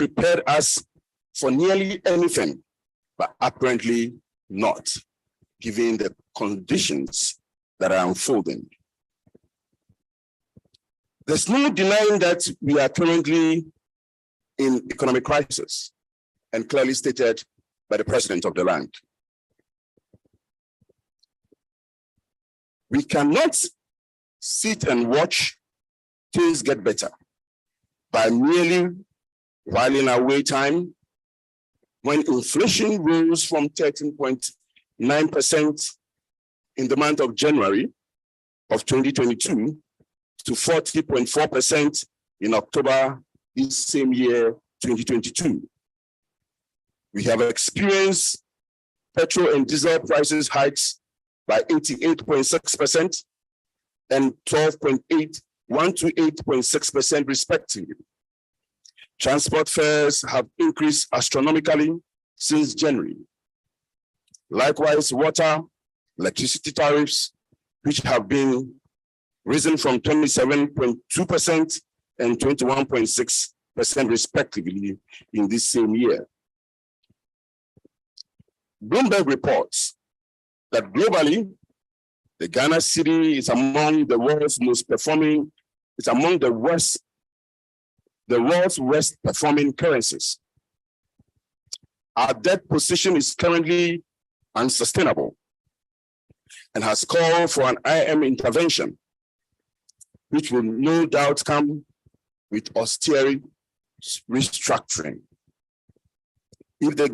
prepared us for nearly anything, but apparently not, given the conditions that are unfolding. There's no denying that we are currently in economic crisis, and clearly stated by the president of the land. We cannot sit and watch things get better by merely whiling away time when inflation rose from 13.9% in the month of January of 2022 to 40.4% in October this same year, 2022. We have experienced petrol and diesel prices hikes by 88.6% and 128.6% respectively. Transport fares have increased astronomically since January. Likewise, water, electricity tariffs, which have been risen from 27.2% and 21.6% respectively in this same year. Bloomberg reports that globally, the Ghana cedi is among the world's worst performing currencies. Our debt position is currently unsustainable and has called for an IM intervention, which will no doubt come with austerity restructuring. If the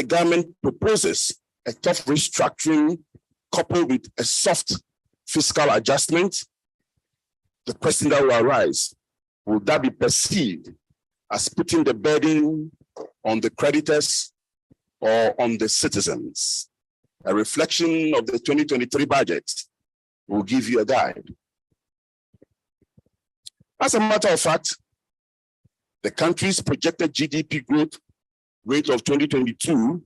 government proposes a tough restructuring coupled with a soft fiscal adjustment, the question that will arise, will that be perceived as putting the burden on the creditors or on the citizens? A reflection of the 2023 budget will give you a guide. As a matter of fact, the country's projected GDP growth rate of 2022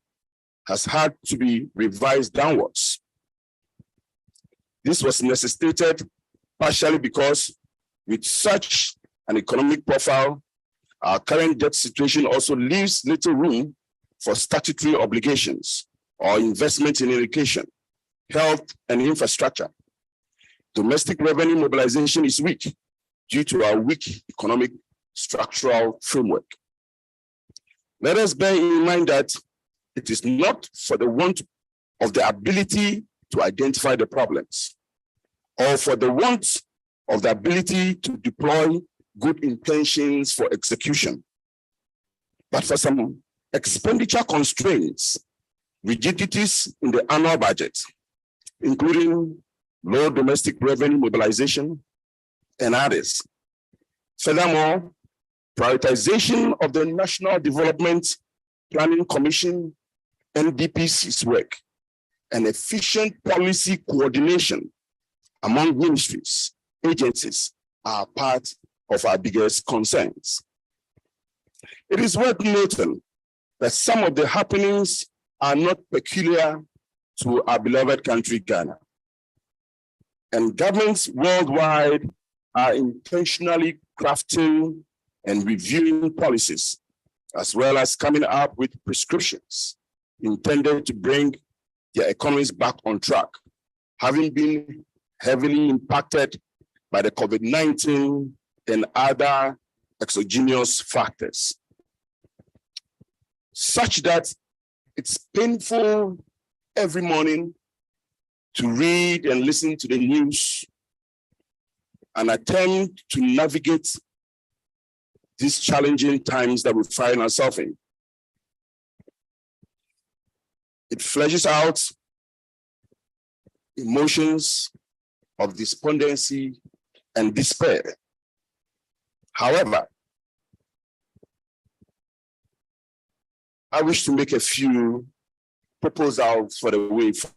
has had to be revised downwards. This was necessitated partially because with such an economic profile, our current debt situation also leaves little room for statutory obligations or investment in education, health, and infrastructure. Domestic revenue mobilization is weak due to our weak economic structural framework. Let us bear in mind that it is not for the want of the ability to identify the problems or for the want of the ability to deploy good intentions for execution, but for some expenditure constraints, rigidities in the annual budget, including low domestic revenue mobilization and others. Furthermore, prioritization of the National Development Planning Commission, NDPC's work, and efficient policy coordination among ministries, agencies are part of our biggest concerns. It is worth noting that some of the happenings are not peculiar to our beloved country, Ghana. And governments worldwide are intentionally crafting and reviewing policies, as well as coming up with prescriptions intended to bring their economies back on track, having been heavily impacted by the COVID-19 and other exogenous factors, such that it's painful every morning to read and listen to the news and attempt to navigate these challenging times that we find ourselves in. It fleshes out emotions of despondency and despair. However, I wish to make a few proposals for the way forward.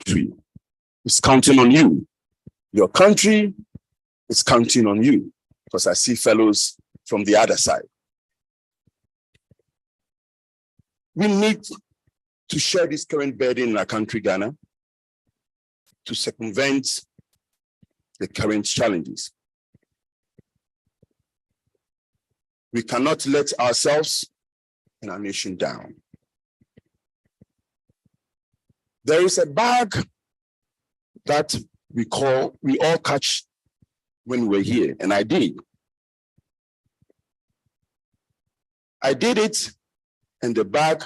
country is counting on you. Your country is counting on you, because I see fellows from the other side. We need to share this current burden in our country, Ghana, to circumvent the current challenges. We cannot let ourselves and our nation down. There is a bag that we all catch when we're here, and I did. I did it in the bag,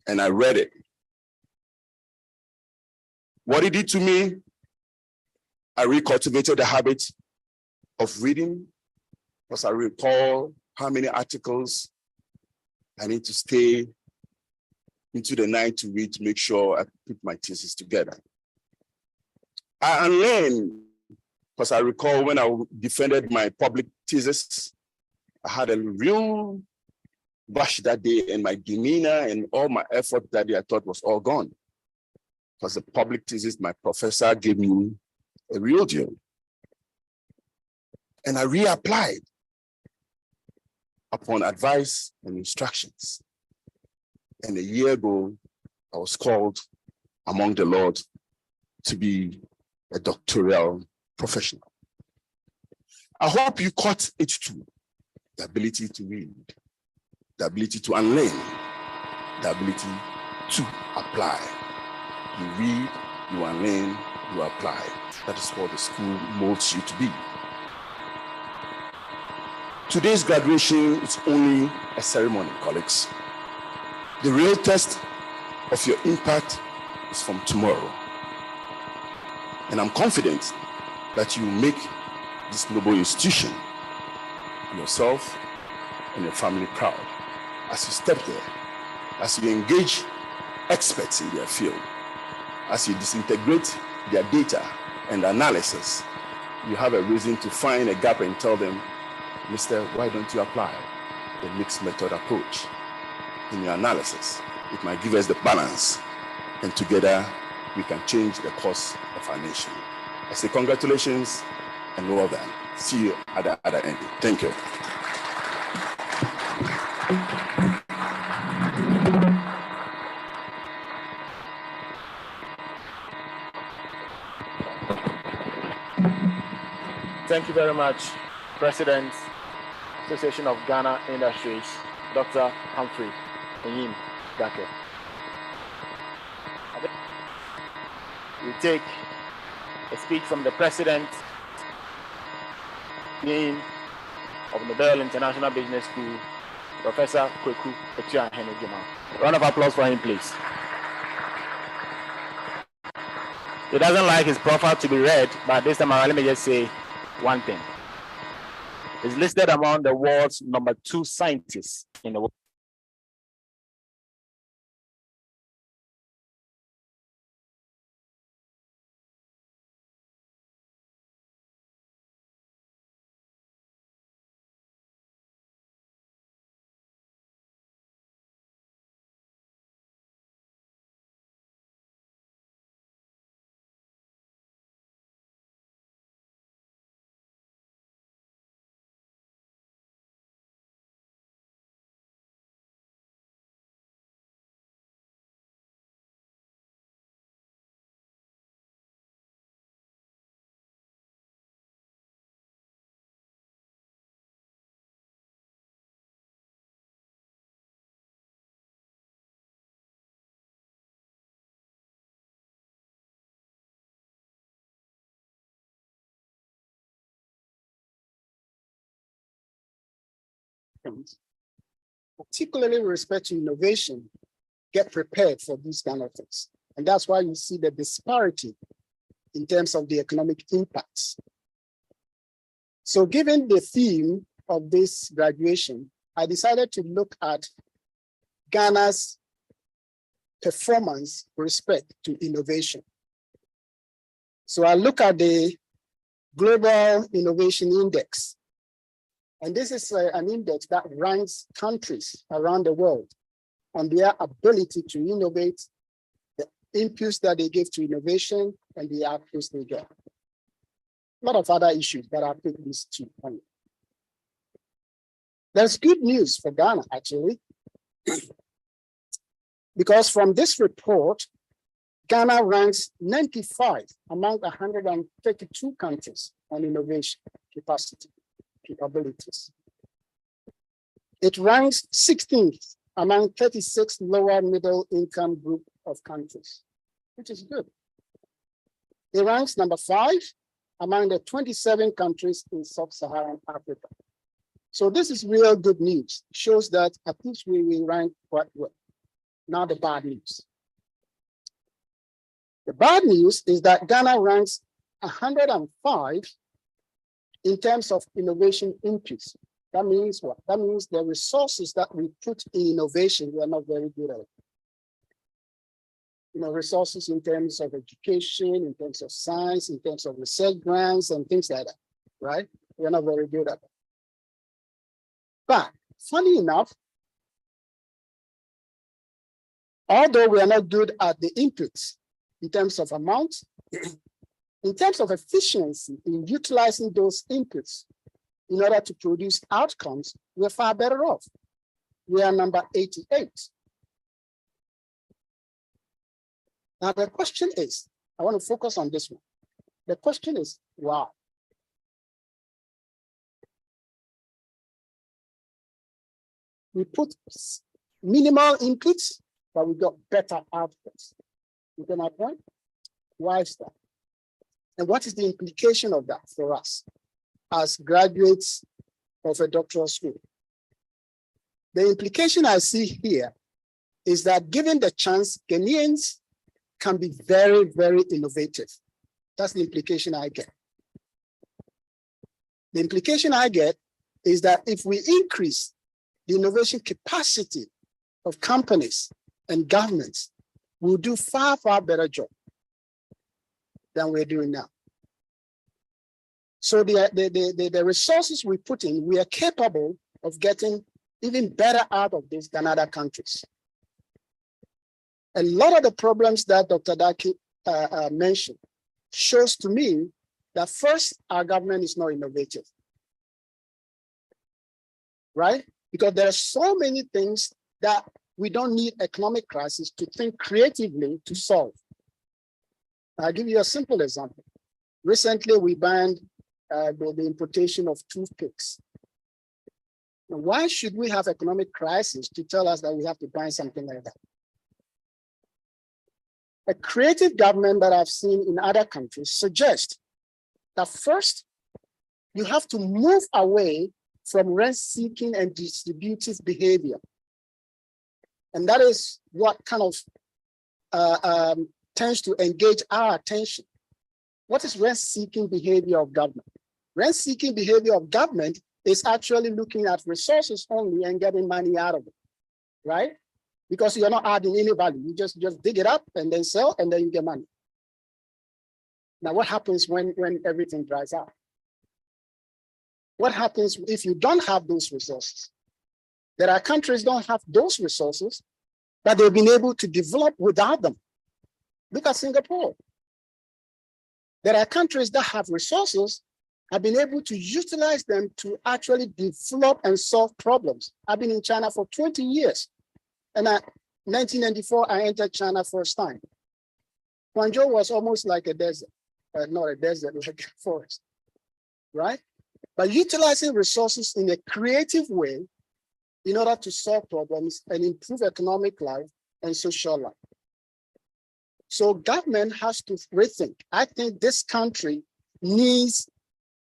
and I read it. What it did to me, I recultivated the habit of reading, because I recall how many articles I need to stay into the night to read to make sure I put my thesis together. I unlearned, because I recall when I defended my public thesis, I had a real rush that day, and my demeanor and all my effort that day I thought was all gone. Because the public thesis, my professor gave me a real deal. And I reapplied upon advice and instructions. And a year ago, I was called among the Lord to be a doctoral professional. I hope you caught it too. The ability to read, the ability to unlearn, the ability to apply. You read, you unlearn, you apply. That is what the school molds you to be. Today's graduation is only a ceremony, colleagues. The real test of your impact is from tomorrow. And I'm confident that you make this noble institution, yourself and your family proud as you step there, as you engage experts in their field, as you disintegrate their data and analysis. You have a reason to find a gap and tell them, Mister, why don't you apply the mixed method approach in your analysis? It might give us the balance, and together we can change the course of our nation. I say congratulations and well done. See you at the other end. Thank you. Thank you very much, President, Association of Ghana Industries, Dr. Humphrey Onyim Dake. We take a speech from the President Dean of Nobel International Business School, Professor Kweku Etua-Henejuma. Round of applause for him, please. He doesn't like his profile to be read, but this time around, let me just say one thing. He's listed among the world's #2 scientists in the world. Particularly with respect to innovation, get prepared for these kind of things. And that's why you see the disparity in terms of the economic impacts. So given the theme of this graduation, I decided to look at Ghana's performance with respect to innovation. So I look at the Global Innovation Index. And this is an index that ranks countries around the world on their ability to innovate, the inputs that they give to innovation and the outputs they get. A lot of other issues, but I'll pick these two. There's good news for Ghana, actually, because from this report, Ghana ranks 95 among 132 countries on innovation capabilities. It ranks 16th among 36 lower middle income group of countries, which is good. It ranks number 5 among the 27 countries in sub-Saharan Africa. So this is real good news. It shows that at least we rank quite well. Now the bad news. The bad news is that Ghana ranks 105 in terms of innovation inputs. That means what? That means the resources that we put in innovation, we are not very good at it. You know, resources in terms of education, in terms of science, in terms of research grants and things like that, right? We're not very good at it. But funny enough, although we are not good at the inputs in terms of amount, in terms of efficiency in utilizing those inputs in order to produce outcomes, we're far better off. We are number 88. Now the question is, I want to focus on this one. The question is, wow. We put minimal inputs, but we got better outputs. You get my point? Why is that? And what is the implication of that for us as graduates of a doctoral school? The implication I see here is that given the chance, Ghanaians can be very, very innovative. That's the implication I get. The implication I get is that if we increase the innovation capacity of companies and governments, we'll do far, far better job than we're doing now. So the resources we put in, we are capable of getting even better out of this than other countries. A lot of the problems that Dr. Daki mentioned shows to me that first, our government is not innovative, right? Because there are so many things that we don't need economic crisis to think creatively to solve. I'll give you a simple example. Recently, we banned the importation of toothpicks. Now, why should we have economic crisis to tell us that we have to ban something like that? A creative government that I've seen in other countries suggests that first, you have to move away from rent-seeking and distributive behavior. And that is what kind of tends to engage our attention. What is rent-seeking behavior of government? Rent-seeking behavior of government is actually looking at resources only and getting money out of it, right? Because you're not adding any value. You just dig it up and then sell, and then you get money. Now, what happens when everything dries out? What happens if you don't have those resources? There are countries that don't have those resources, but they've been able to develop without them. Look at Singapore. There are countries that have resources, have been able to utilize them to actually develop and solve problems. I've been in China for 20 years. And in 1994, I entered China first time. Guangzhou was almost like a desert, not a desert, like a forest, right? But utilizing resources in a creative way in order to solve problems and improve economic life and social life. So government has to rethink. I think this country needs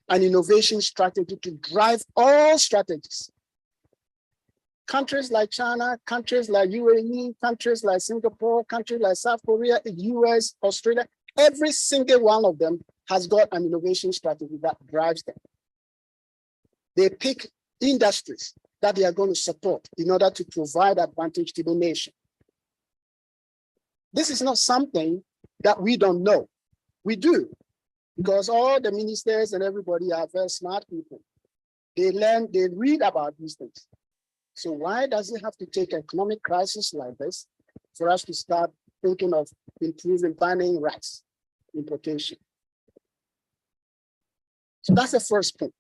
an innovation strategy to drive all strategies. Countries like China, countries like UAE, countries like Singapore, countries like South Korea, US, Australia, every single one of them has got an innovation strategy that drives them. They pick industries that they are going to support in order to provide advantage to the nation. This is not something that we don't know. We do, because all the ministers and everybody are very smart people. They learn, they read about these things. So why does it have to take an economic crisis like this for us to start thinking of improving banning rice importation. So that's the first point.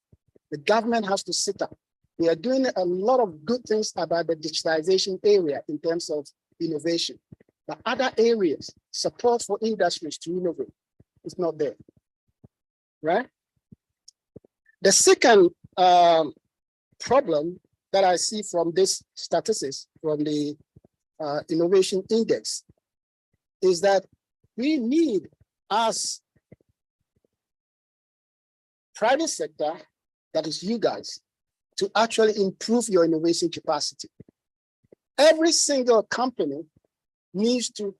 The government has to sit up. We are doing a lot of good things about the digitalization area in terms of innovation. But other areas, support for industries to innovate, is not there, right? The second problem that I see from this statistics, from the innovation index, is that we need, as private sector, that is you guys, to actually improve your innovation capacity. Every single company needs to,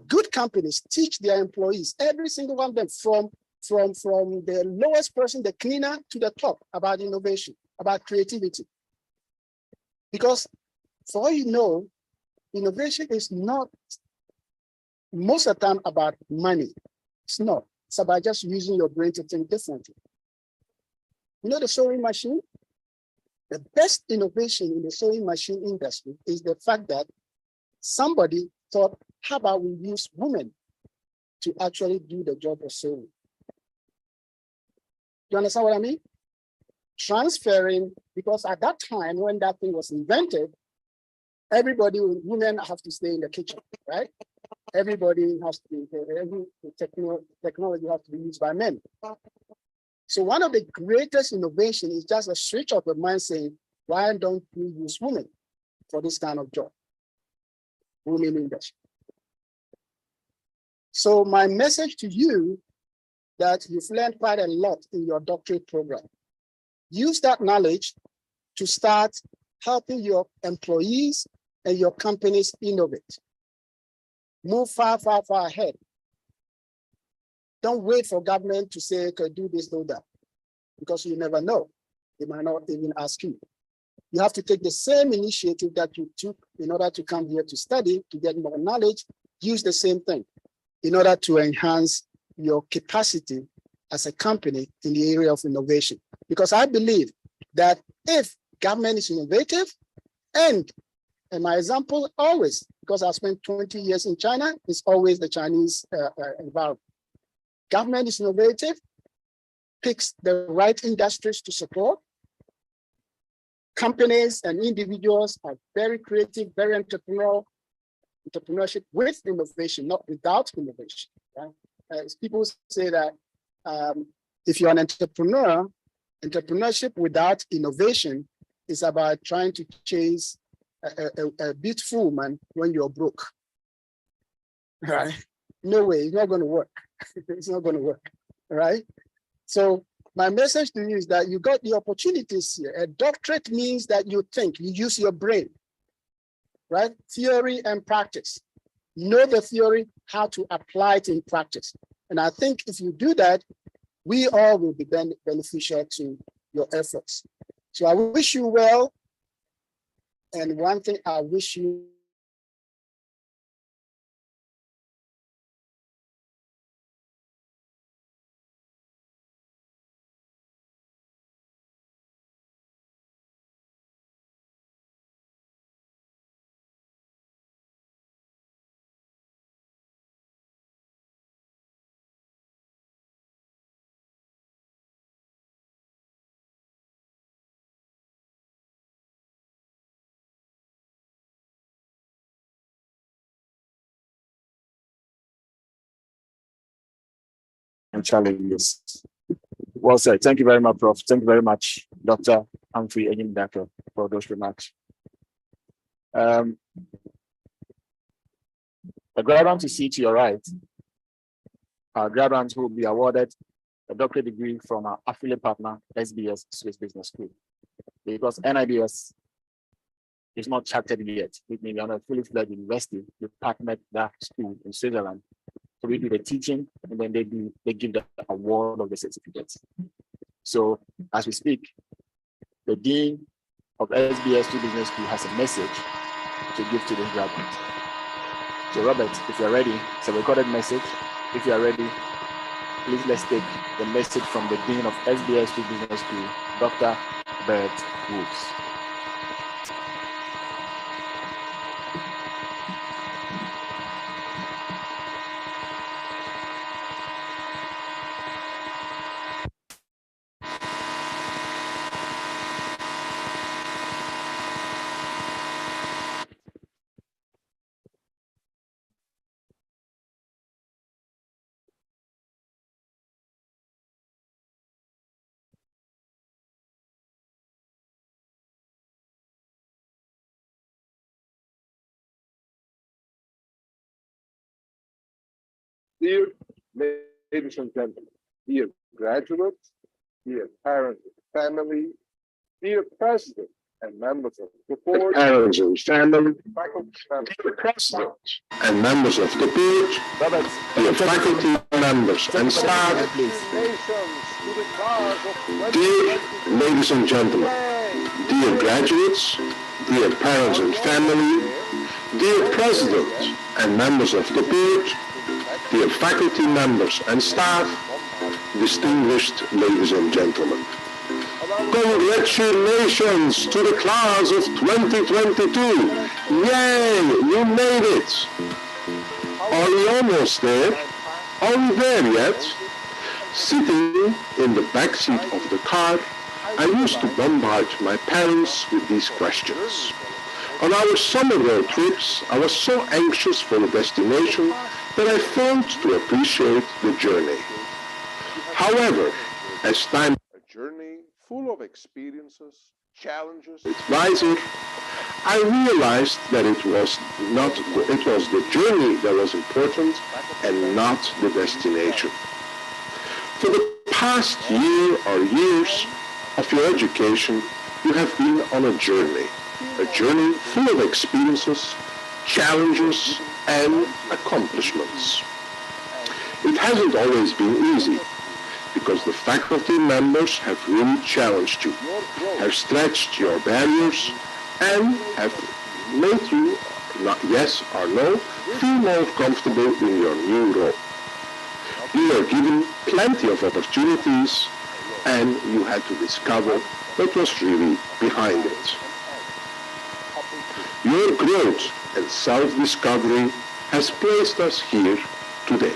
good companies teach their employees, every single one of them, from the lowest person, the cleaner, to the top, about innovation, about creativity. Because for all you know, innovation is not most of the time about money. It's not. It's about just using your brain to think differently. You know the sewing machine? The best innovation in the sewing machine industry is the fact that somebody thought, how about we use women to actually do the job of sewing? You understand what I mean? Transferring, because at that time when that thing was invented, women have to stay in the kitchen, right? Everybody has to be, every technology has to be used by men. So one of the greatest innovation is just a switch of the mind saying, why don't we use women for this kind of job? Women industry. So my message to you, that you've learned quite a lot in your doctorate program. Use that knowledge to start helping your employees and your companies innovate. Move far, far, far ahead. Don't wait for government to say, okay, do this, do that, because you never know. They might not even ask you. You have to take the same initiative that you took in order to come here to study, to get more knowledge. Use the same thing in order to enhance your capacity as a company in the area of innovation. Because I believe that if government is innovative, and my example always, because I spent 20 years in China, it's always the Chinese environment. Government is innovative, picks the right industries to support. Companies and individuals are very creative, very entrepreneurial. Entrepreneurship with innovation, not without innovation. Right? People say that if you're an entrepreneur, entrepreneurship without innovation is about trying to chase a beautiful woman when you're broke. Right? No way, it's not going to work. It's not going to work. Right? So my message to you is that you got the opportunities here. A doctorate means that you think, you use your brain. Right? Theory and practice. Know the theory, how to apply it in practice. And I think if you do that, we all will be beneficial to your efforts. So I wish you well. And one thing I wish you and challenges. Well said. Thank you very much, Prof. Thank you very much, Dr. Humphrey Enyimdaka, for those remarks. The graduates you see to your right are graduates who will be awarded a doctorate degree from our affiliate partner, SBS Swiss Business School. Because NiBS is not chartered yet, it may be on a fully fledged university, we partnered that school in Switzerland. So we do the teaching, and then they give the award of the certificates. So as we speak, the Dean of SBS Swiss Business School has a message to give to this graduate. So Robert, if you're ready, it's a recorded message. If you're ready, please let's take the message from the Dean of SBS Swiss Business School, Dr. Bert Woods. Dear ladies and gentlemen, dear graduates, dear parents and family, dear president and members of the board, parents and family, faculty members, dear president and members of the board, dear faculty members and staff, nations to the class of dear 2022. ladies and gentlemen, dear graduates, dear parents and family, dear president and members of the board, dear faculty members and staff, distinguished ladies and gentlemen. Congratulations to the class of 2022. Yay, you made it. Are we almost there? Are we there yet? Sitting in the back seat of the car, I used to bombard my parents with these questions. On our summer road trips, I was so anxious for the destination that I failed to appreciate the journey. However, as time A journey full of experiences, challenges, advisor, I realized that it was the journey that was important and not the destination. For the past year or years of your education, you have been on a journey full of experiences, challenges, and accomplishments. It hasn't always been easy, because the faculty members have really challenged you, have stretched your barriers, and have made you, yes or no, feel more comfortable in your new role. You were given plenty of opportunities, and you had to discover what was really behind it. Your growth and self-discovery has placed us here today.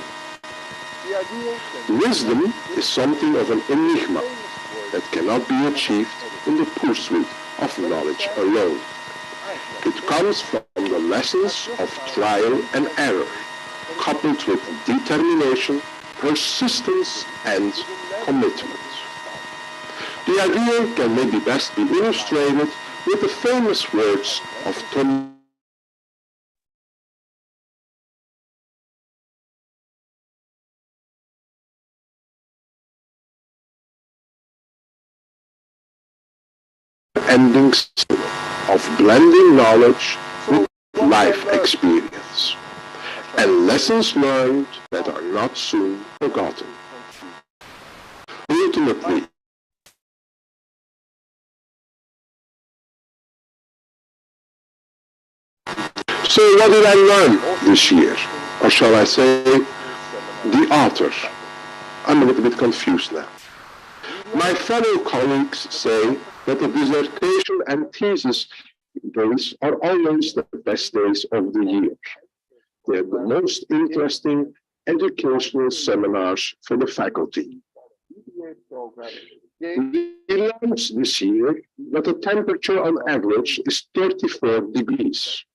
Wisdom is something of an enigma that cannot be achieved in the pursuit of knowledge alone. It comes from the lessons of trial and error, coupled with determination, persistence, and commitment. The idea can maybe best be illustrated with the famous words of Thomas ending of blending knowledge with life experience and lessons learned that are not soon forgotten. Ultimately, so what did I learn this year? Or shall I say, the author? I'm a little bit confused now. My fellow colleagues say that the dissertation and thesis days are always the best days of the year. They're the most interesting educational seminars for the faculty. We learned this year that the temperature on average is 34 degrees.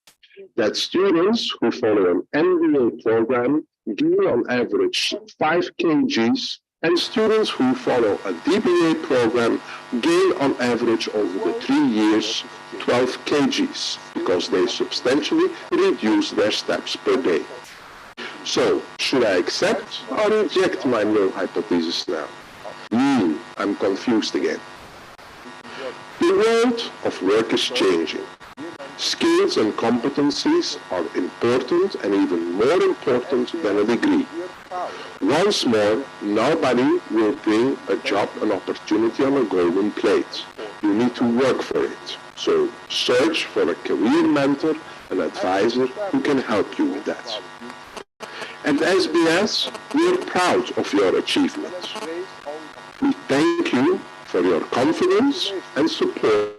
That students who follow an MBA program gain on average 5 kgs, and students who follow a DBA program gain on average over the 3 years 12 kgs, because they substantially reduce their steps per day. So, should I accept or reject my null hypothesis now? I'm confused again. The world of work is changing. Skills and competencies are important, and even more important than a degree. Once more, nobody will bring a job, an opportunity on a golden plate. You need to work for it. So search for a career mentor, an advisor who can help you with that. At SBS, we are proud of your achievements. We thank you for your confidence and support.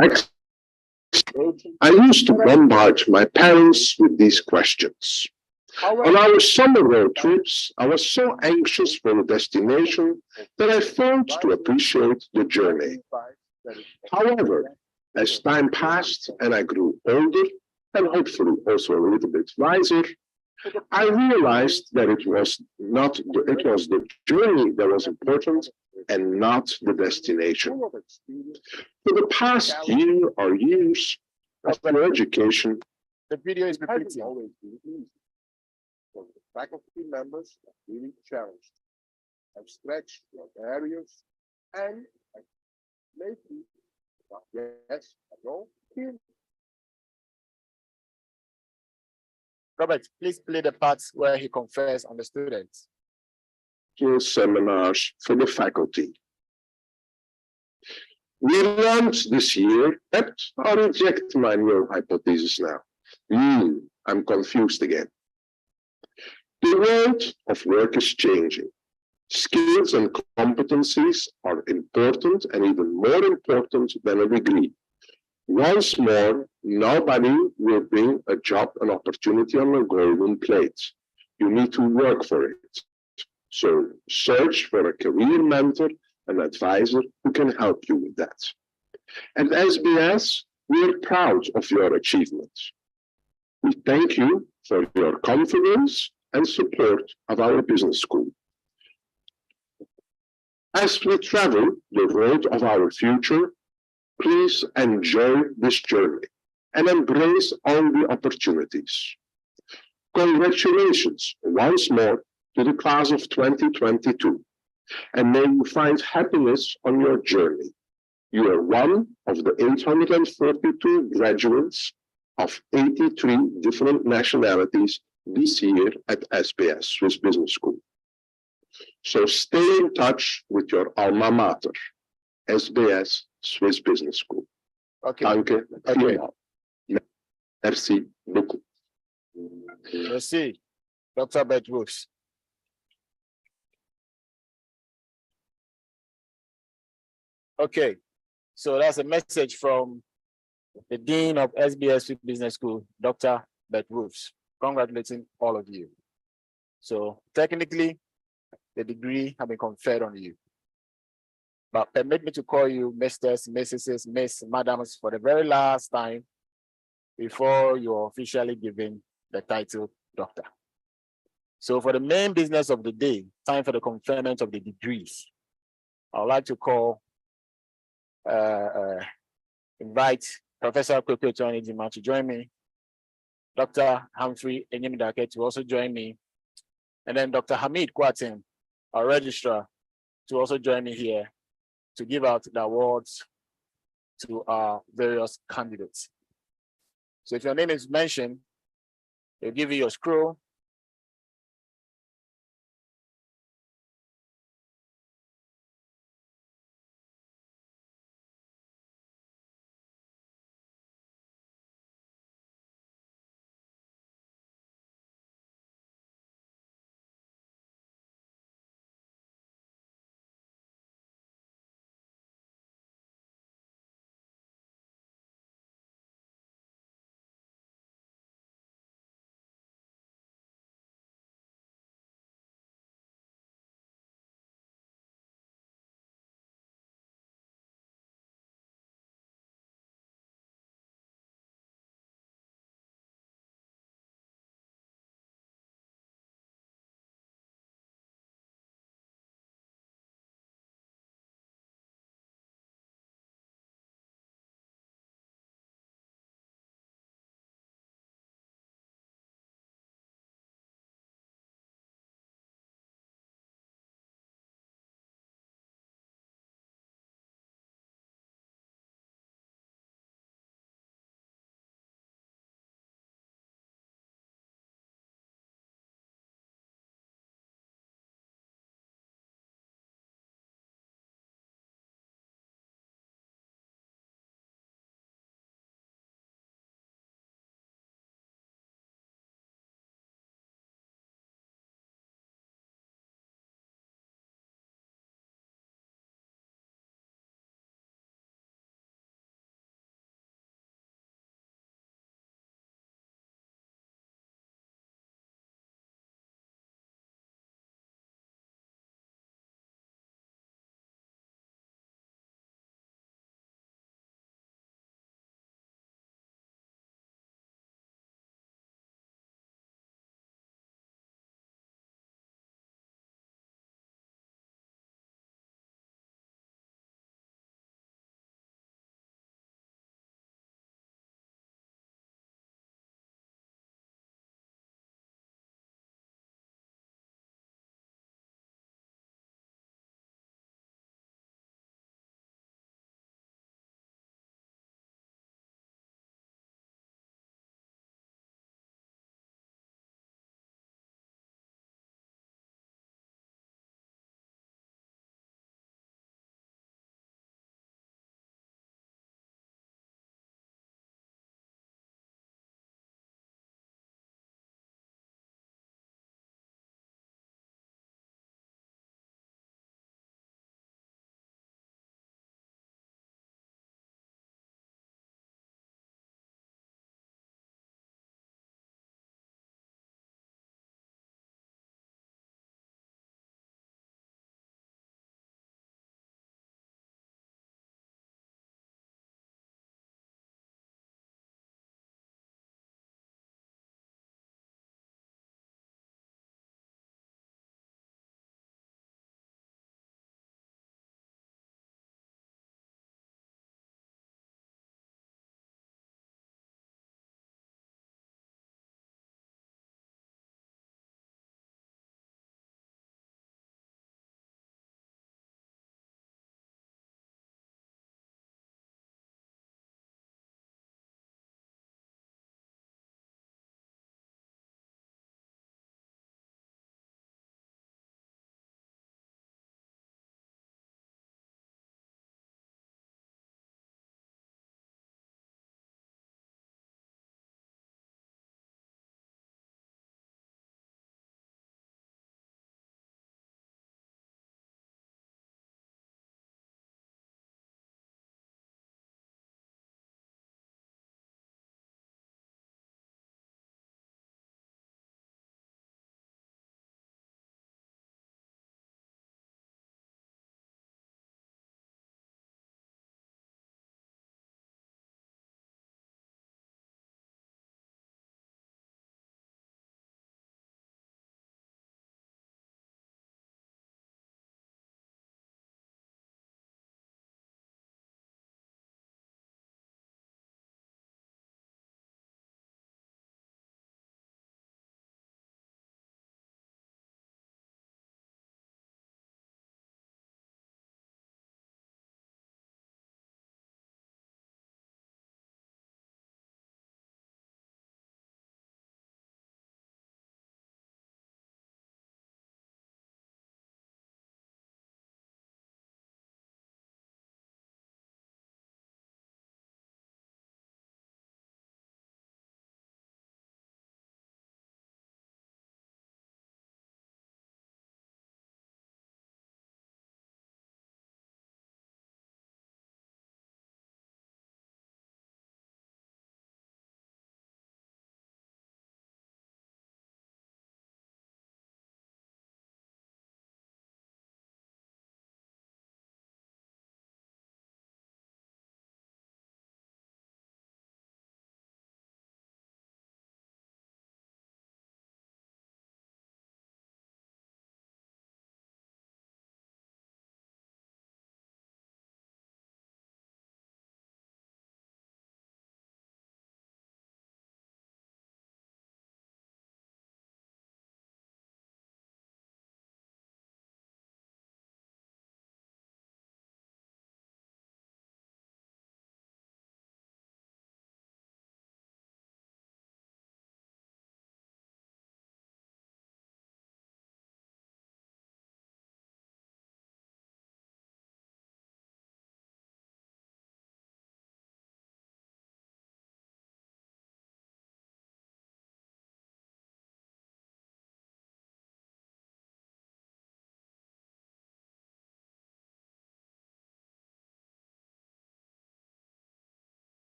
Ex- I used to bombard my parents with these questions. On our summer road trips, I was so anxious for the destination that I failed to appreciate the journey. However, as time passed and I grew older, and hopefully also a little bit wiser, I realized that it was the journey that was important and not the destination. For the past year or years of my education, The video is repeating. always been easy. So the faculty members are really challenged. I've stretched your barriers and I made you, yes, I know, here. Robert, please play the parts where he confers on the students. seminars for the faculty. We learned this year that I'll reject my new hypothesis now. I'm confused again. The world of work is changing. Skills and competencies are important and even more important than a degree. Once more, nobody will bring a job and opportunity on a golden plate. You need to work for it. So search for a career mentor and advisor who can help you with that. At SBS, we're proud of your achievements. We thank you for your confidence and support of our business school. As we travel the road of our future, please enjoy this journey and embrace all the opportunities. Congratulations once more to the class of 2022, and may you find happiness on your journey. You are one of the 842 graduates of 83 different nationalities this year at SBS Swiss Business School. So stay in touch with your alma mater, SBS Swiss Business School. Okay. Danke vielmals. Merci beaucoup. Merci, Dr. Bedwoods. Okay, so that's a message from the Dean of SBS Business School, Dr. Bedwoods, congratulating all of you. So technically, the degree has been conferred on you. But permit me to call you Misters, Mrs., Miss, Madams for the very last time before you're officially given the title Doctor. So for the main business of the day, time for the conferment of the degrees, I would like to invite Professor Kwekwe Tonijima to join me, Dr. Humphrey Enyimidake to also join me, and then Dr. Hamid Kwatim, our registrar, to also join me here to give out the awards to our various candidates. So if your name is mentioned, they'll give you your scroll.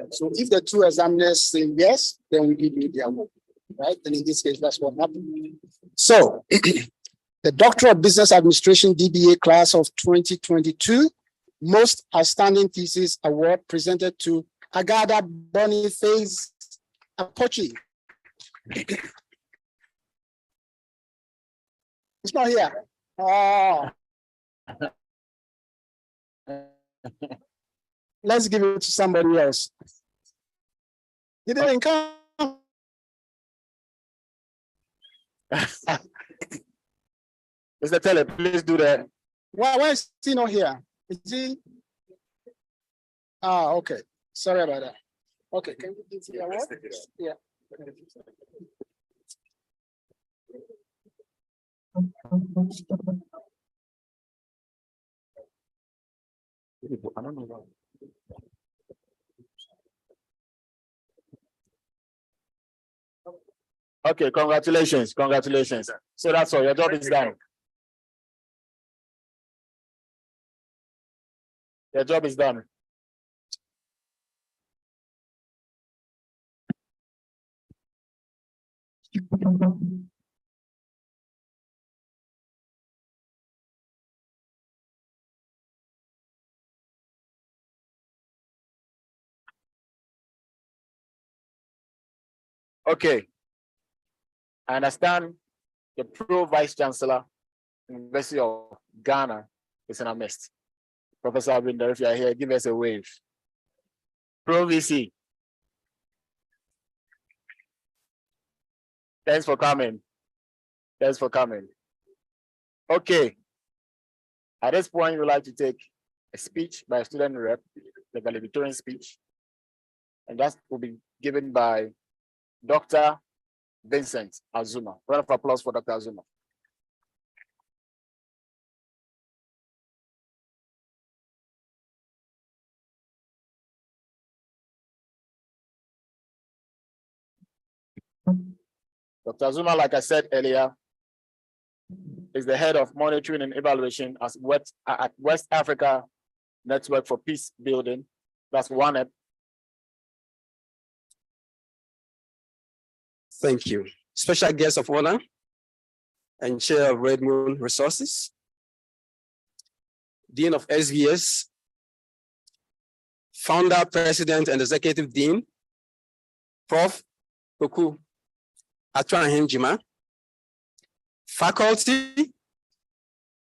So if the two examiners say yes, then we give you the award, right? And in this case, that's what happened. So the Doctoral Business Administration DBA class of 2022, most outstanding thesis award presented to Agada Boniface Apochi. It's not here. Oh. Let's give it to somebody else. He didn't come. Mr. Teller, please do that. Why is he not here? Is he? Ah, okay. Sorry about that. Okay, can you give the award? Yeah. I don't know. Okay, congratulations, congratulations. So that's all, your job is done. Your job is done. Okay. I understand the Pro Vice Chancellor, University of Ghana, is in our midst. Professor Abinder, if you are here, give us a wave. Pro VC. Thanks for coming. Thanks for coming. Okay. At this point, we'd like to take a speech by a student rep, the valedictorian speech, and that will be given by Dr. Vincent Azuma. Round of applause for Dr. Azuma. Dr. Azuma, like I said earlier, is the head of monitoring and evaluation at West Africa Network for Peace Building. That's WANEP. Thank you. Special guest of honor and chair of Red Moon Resources, Dean of SVS, founder, president, and executive dean, Prof. Poku Atwahim, faculty,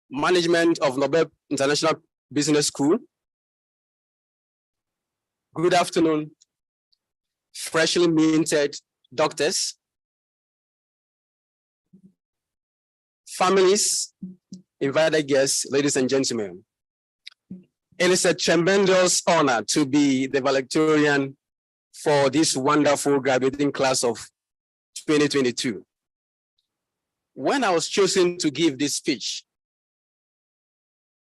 management of Nobel International Business School. Good afternoon, freshly minted doctors, families, invited guests, ladies and gentlemen. It is a tremendous honor to be the valedictorian for this wonderful graduating class of 2022. When I was chosen to give this speech,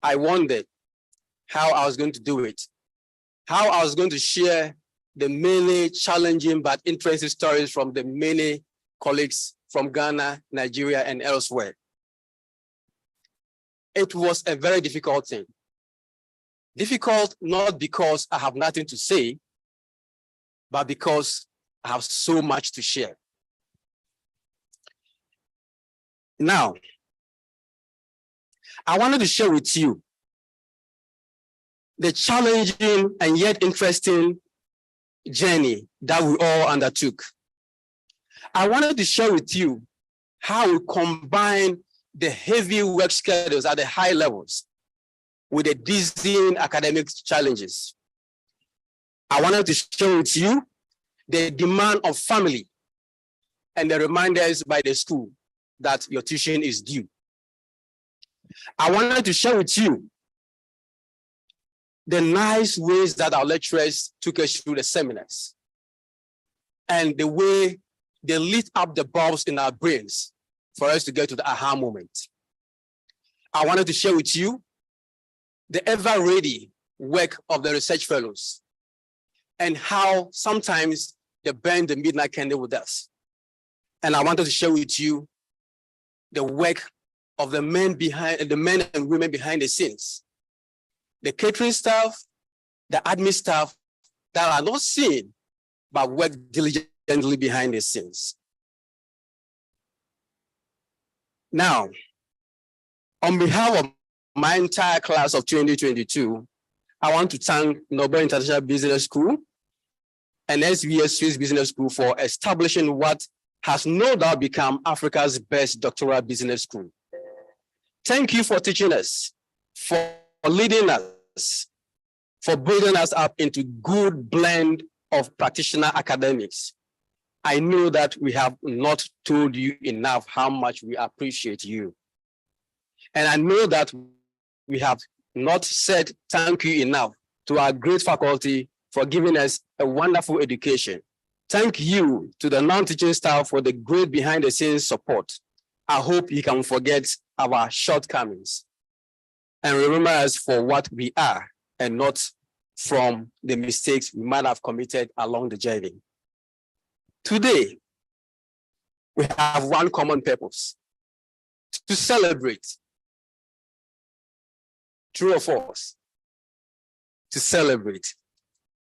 I wondered how I was going to do it, how I was going to share the many challenging but interesting stories from the many colleagues from Ghana, Nigeria, and elsewhere. It was a very difficult thing. Difficult not because I have nothing to say, but because I have so much to share. Now, I wanted to share with you the challenging and yet interesting journey that we all undertook. I wanted to share with you how we combine the heavy work schedules at the high levels with the dizzying academic challenges. I wanted to share with you the demand of family and the reminders by the school that your tuition is due. I wanted to share with you the nice ways that our lecturers took us through the seminars and the way they lit up the bulbs in our brains for us to get to the aha moment. I wanted to share with you the ever-ready work of the research fellows and how sometimes they burn the midnight candle with us. And I wanted to share with you the work of the men and women behind the scenes, the catering staff, the admin staff that are not seen, but work diligently behind the scenes. Now, on behalf of my entire class of 2022, I want to thank Nobel International Business School and SBS Swiss Business School for establishing what has no doubt become Africa's best doctoral business school. Thank you for teaching us, for leading us, for building us up into good blend of practitioner academics. I know that we have not told you enough how much we appreciate you. And I know that we have not said thank you enough to our great faculty for giving us a wonderful education. Thank you to the non-teaching staff for the great behind-the-scenes support. I hope you can forget our shortcomings and remember us for what we are and not from the mistakes we might have committed along the journey. Today, we have one common purpose: to celebrate. True or false? To celebrate.